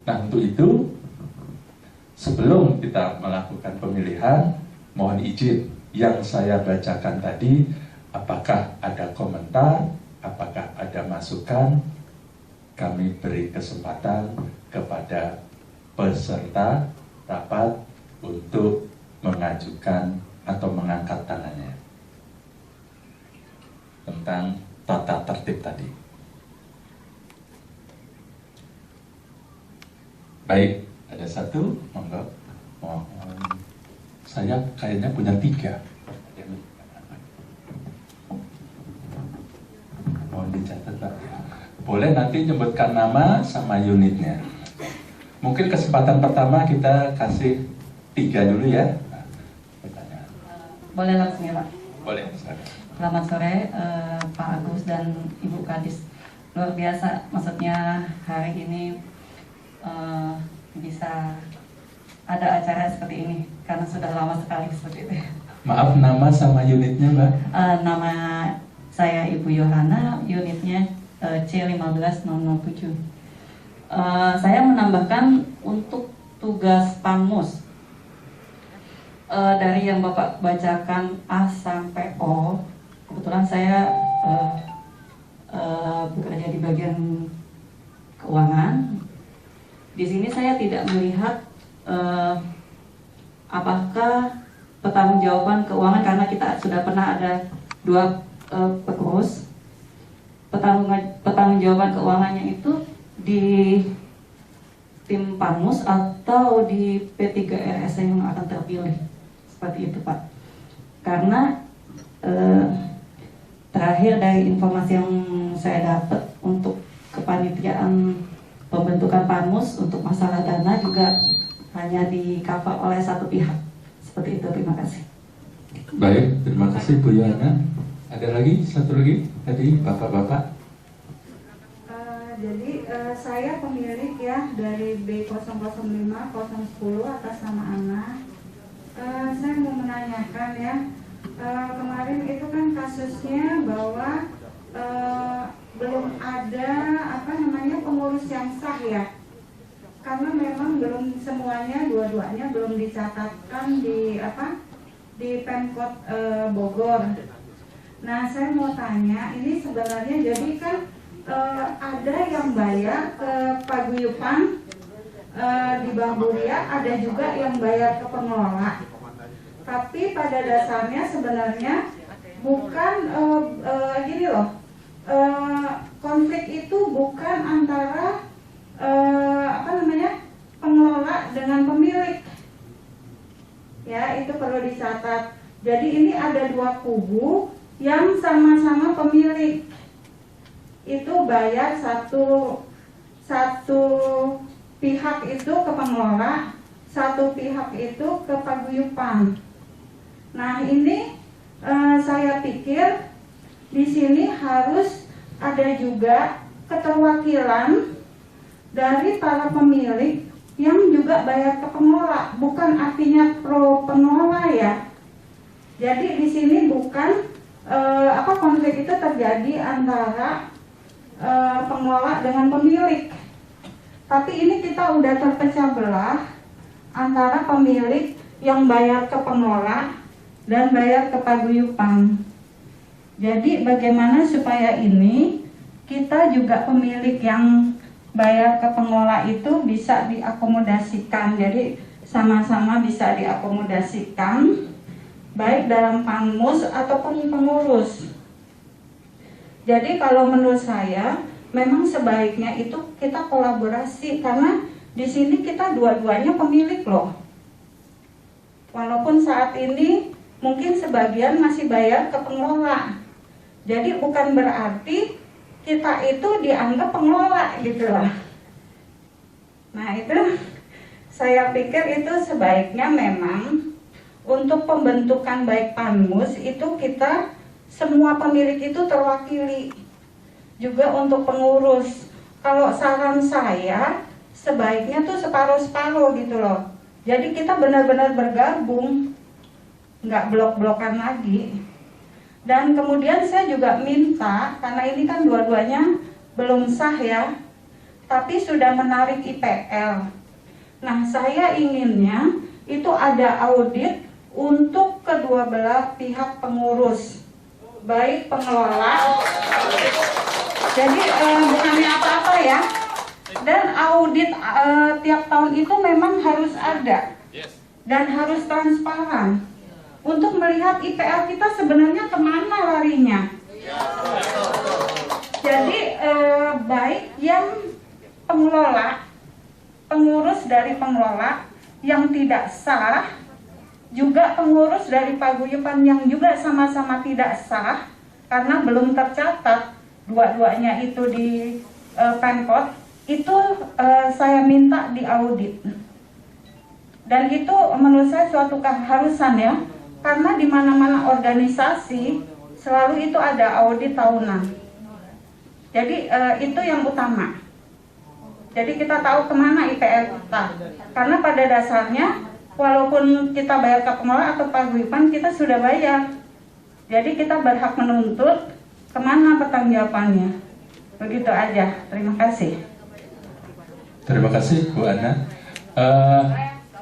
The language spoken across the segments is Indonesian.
Nah, untuk itu sebelum kita melakukan pemilihan, mohon izin yang saya bacakan tadi, apakah ada komentar, apakah ada masukan, kami beri kesempatan kepada peserta rapat untuk mengajukan atau mengangkat tangannya tentang tata tertib tadi. Baik, ada satu, monggo. Saya kayaknya punya 3. Mohon dicatat, Pak. Boleh nanti nyebutkan nama sama unitnya. Mungkin kesempatan pertama kita kasih 3 dulu ya. Pertanyaan. Boleh langsung ya, Pak? Boleh. Selamat sore, Pak Agus dan Ibu Kadis. Luar biasa, maksudnya hari ini bisa ada acara seperti ini, karena sudah lama sekali seperti itu. Maaf, nama sama unitnya, Mbak? Nama saya Ibu Yohana, unitnya C15007. Saya menambahkan untuk tugas Panmus. Dari yang Bapak bacakan A sampai O, kebetulan saya bekerja di bagian keuangan. Di sini saya tidak melihat apakah pertanggungjawaban keuangan, karena kita sudah pernah ada 2 pengurus. Pertanggungjawaban keuangannya itu di tim Panmus atau di P3RS yang akan terpilih, seperti itu, Pak. Karena terakhir dari informasi yang saya dapat untuk kepanitiaan pembentukan Panmus untuk masalah dana juga hanya di-cover oleh satu pihak, seperti itu. Terima kasih. Baik, terima kasih Bu Yohana. Ada lagi, satu lagi tadi Bapak-bapak. Jadi saya pemilik ya dari B005010 atas nama Ana. Saya mau menanyakan ya, kemarin itu kan kasusnya bahwa belum ada pengurus yang sah ya, karena memang belum semuanya, dua-duanya belum dicatatkan di Pemkot Bogor. Nah, saya mau tanya, ini sebenarnya jadi kan ada yang bayar ke paguyuban di Bank Buria, ada juga yang bayar ke pengelola. Tapi pada dasarnya sebenarnya bukan gini loh, konflik itu bukan antara pengelola dengan pemilik. Ya, itu perlu dicatat. Jadi ini ada 2 kubu yang sama-sama pemilik. Itu bayar satu pihak itu ke pengelola, satu pihak itu ke paguyuban. Nah, ini saya pikir di sini harus ada juga keterwakilan dari para pemilik yang juga bayar ke pengelola, bukan artinya pro pengelola ya. Jadi di sini bukan konflik itu terjadi antara pengelola dengan pemilik, tapi ini kita udah terpecah belah antara pemilik yang bayar ke pengelola dan bayar ke paguyuban. Jadi bagaimana supaya ini kita juga pemilik yang bayar ke pengelola itu bisa diakomodasikan, jadi sama-sama bisa diakomodasikan baik dalam Panmus ataupun pengurus. Jadi kalau menurut saya memang sebaiknya itu kita kolaborasi, karena di sini kita dua-duanya pemilik loh. Walaupun saat ini mungkin sebagian masih bayar ke pengelola. Jadi bukan berarti kita itu dianggap pengelola gitu lah. Nah, itu saya pikir itu sebaiknya memang untuk pembentukan baik Panmus itu kita semua pemilik itu terwakili. Juga untuk pengurus, kalau saran saya sebaiknya tuh separuh-separuh gitu loh. Jadi kita benar-benar bergabung, nggak blok-blokan lagi. Dan kemudian saya juga minta, karena ini kan dua-duanya belum sah ya, tapi sudah menarik IPL. Nah, saya inginnya itu ada audit untuk kedua belah pihak pengurus, baik pengelola. Jadi bukannya apa-apa ya. Dan audit tiap tahun itu memang harus ada dan harus transparan untuk melihat IPL kita sebenarnya kemana larinya. Jadi baik yang pengelola, pengurus dari pengelola yang tidak sah, juga pengurus dari paguyuban yang juga sama-sama tidak sah karena belum tercatat dua-duanya itu di Pemkot, itu saya minta diaudit. Dan itu menurut saya suatu keharusan ya, karena di mana-mana organisasi selalu itu ada audit tahunan. Jadi itu yang utama. Jadi kita tahu kemana IPL kita. Karena pada dasarnya walaupun kita bayar ke pengelola atau paguyuban, kita sudah bayar. Jadi kita berhak menuntut kemana pertanggungjawabannya. Begitu aja. Terima kasih. Terima kasih Bu Ana.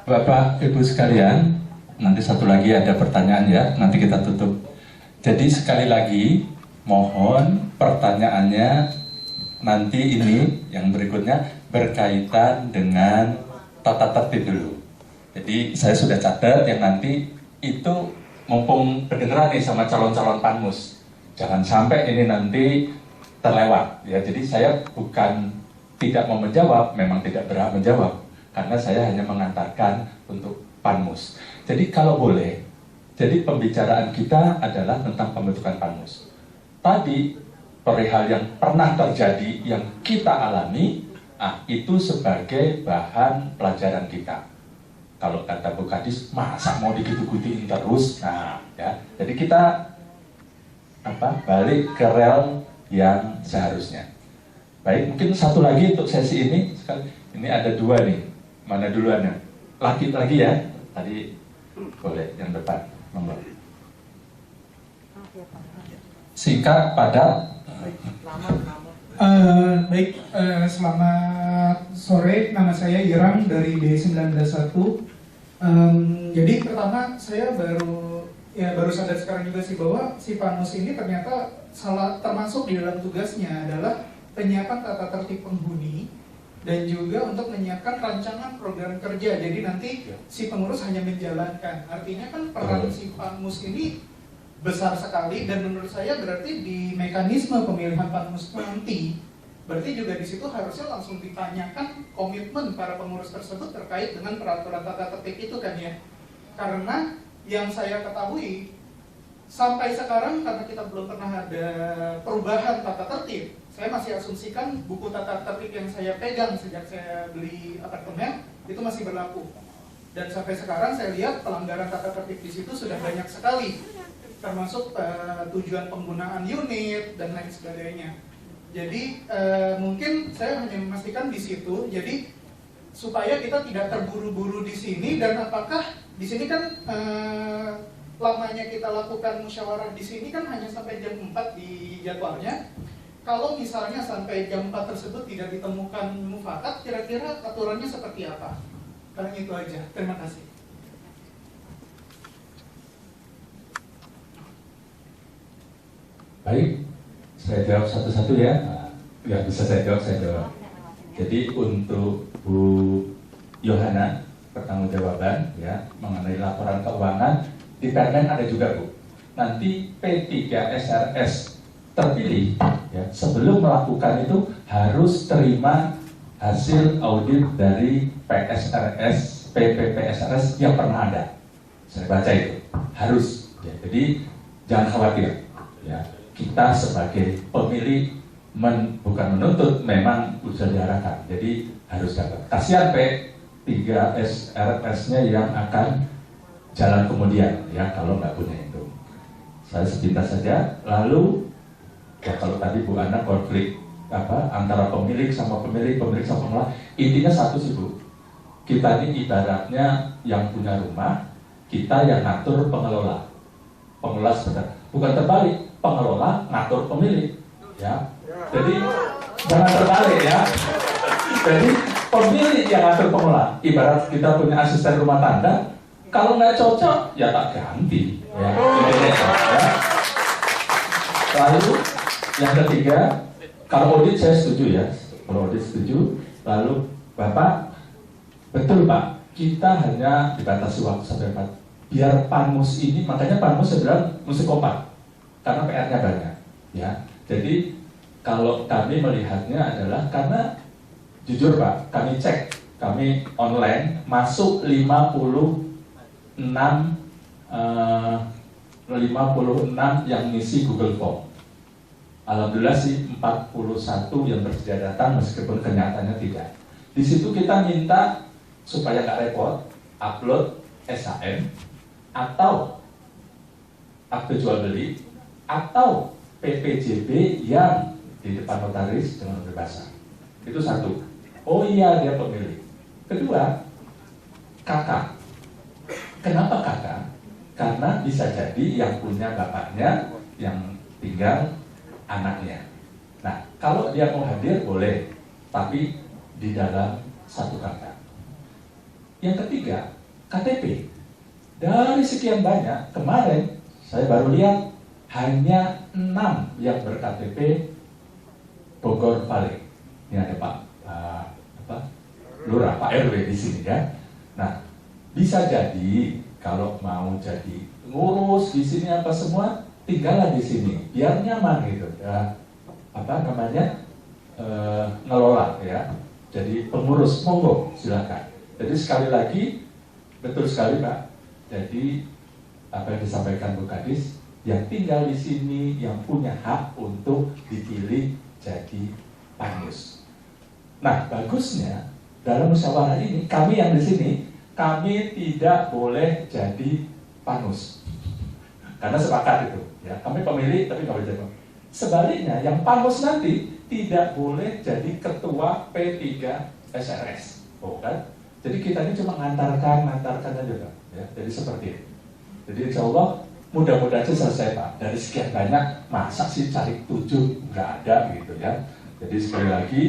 Bapak Ibu sekalian, nanti satu lagi ada pertanyaan ya, nanti kita tutup. Jadi sekali lagi mohon pertanyaannya nanti ini yang berikutnya berkaitan dengan tata tertib dulu. Jadi saya sudah catat yang nanti itu mumpung kedengeran nih sama calon-calon panmus. Jangan sampai ini nanti terlewat ya. Jadi saya bukan tidak mau menjawab, memang tidak berhak menjawab karena saya hanya mengantarkan untuk panmus. Jadi kalau boleh, jadi pembicaraan kita adalah tentang pembentukan panmus. Tadi perihal yang pernah terjadi yang kita alami, itu sebagai bahan pelajaran kita. Kalau kata Bu Kadis, masa mau digitu-gituin terus? Nah, ya. Jadi kita balik ke rel yang seharusnya. Baik, mungkin satu lagi untuk sesi ini. Ini ada dua nih. Mana duluan ya? Lagi ya. Tadi boleh yang depan. Nomor. Singkat, padat. Baik, selamat sore. Nama saya Irang dari D911. Jadi pertama saya baru sadar sekarang juga sih bahwa si Panmus ini ternyata termasuk di dalam tugasnya adalah penyiapan tata tertib penghuni dan juga untuk menyiapkan rancangan program kerja. Jadi nanti si pengurus hanya menjalankan. Artinya kan peran si Panmus ini besar sekali dan menurut saya berarti di mekanisme pemilihan Panmus nanti berarti juga di situ harusnya langsung ditanyakan komitmen para pengurus tersebut terkait dengan peraturan tata tertib itu kan ya. Karena yang saya ketahui sampai sekarang karena kita belum pernah ada perubahan tata tertib, saya masih asumsikan buku tata tertib yang saya pegang sejak saya beli apartemen itu masih berlaku. Dan sampai sekarang saya lihat pelanggaran tata tertib di situ sudah banyak sekali, termasuk tujuan penggunaan unit dan lain sebagainya. Jadi mungkin saya hanya memastikan di situ. Jadi supaya kita tidak terburu-buru di sini dan apakah di sini kan lamanya kita lakukan musyawarah di sini kan hanya sampai jam 4 di jadwalnya. Kalau misalnya sampai jam 4 tersebut tidak ditemukan mufakat, kira-kira aturannya seperti apa? Karena itu aja. Terima kasih. Baik, saya jawab satu-satu ya. Nggak bisa saya jawab. Jadi untuk Bu Yohana, pertanggungjawaban ya mengenai laporan keuangan di Permen ada juga Bu. Nanti P3SRS terpilih ya, sebelum melakukan itu harus terima hasil audit dari PSRS, PPPSRS yang pernah ada. Saya baca itu harus. Ya, jadi jangan khawatir. Ya, kita sebagai pemilih bukan menuntut, memang sudah diarahkan. Jadi harus dapat. Kasihan P3SRS-nya yang akan jalan kemudian ya kalau nggak punya itu. Saya sepintas saja. Lalu ya kalau tadi Bu Ana konflik antara pemilik sama pemilik sama pengelola, intinya satu sih Bu. Kita ini ibaratnya yang punya rumah, kita yang ngatur pengelola. Pengelola sebenarnya bukan terbalik, pengelola ngatur pemilik ya. Jadi jangan terbalik ya. Jadi pemilik yang atur pengelola. Ibarat kita punya asisten rumah tangga, kalau nggak cocok ya tak ganti. Ya, ya. Lalu yang ketiga, kalau audit saya setuju ya, kalau audit setuju. Lalu Bapak, betul Pak, kita hanya dibatasi waktu sampai 4. Biar Panmus ini, makanya Panmus sebenarnya mesti kompak, karena PR-nya banyak. Ya, jadi kalau kami melihatnya adalah karena jujur Pak, kami cek, kami online masuk 56 yang ngisi Google Form. Alhamdulillah sih 41 yang bersedia datang meskipun kenyataannya tidak. Di situ kita minta supaya nggak repot, upload SHM atau akte jual beli atau PPJB yang di depan notaris dengan berbahasa. Itu satu. Oh iya dia pemilik. Kedua, kakak. Kenapa kakak? Karena bisa jadi yang punya bapaknya, yang tinggal anaknya. Nah, kalau dia mau hadir boleh, tapi di dalam satu kakak. Yang ketiga, KTP. Dari sekian banyak, kemarin saya baru lihat hanya 6 yang ber-KTP Bogor Valley. Ini ada Pak Lurah, Pak RW di sini ya. Nah, bisa jadi kalau mau jadi ngurus di sini apa semua, tinggallah di sini, biar nyaman gitu ya. Ngelola ya. Jadi pengurus, monggo silakan. Jadi sekali lagi, betul sekali Pak. Jadi apa yang disampaikan Bu Kadis, yang tinggal di sini, yang punya hak untuk dipilih jadi Panmus. Nah, bagusnya dalam musyawarah ini, kami yang di sini, kami tidak boleh jadi Panmus. Karena sepakat itu, ya. Kami pemilih tapi nggak boleh jadi. Sebaliknya, yang Panmus nanti tidak boleh jadi ketua P3 SRS, bukan? Jadi kita ini cuma ngantarkan aja, Pak. Ya, jadi seperti itu. Jadi insya Allah mudah-mudahan selesai Pak. Dari sekian banyak, masa sih cari 7 nggak ada gitu ya. Jadi sekali lagi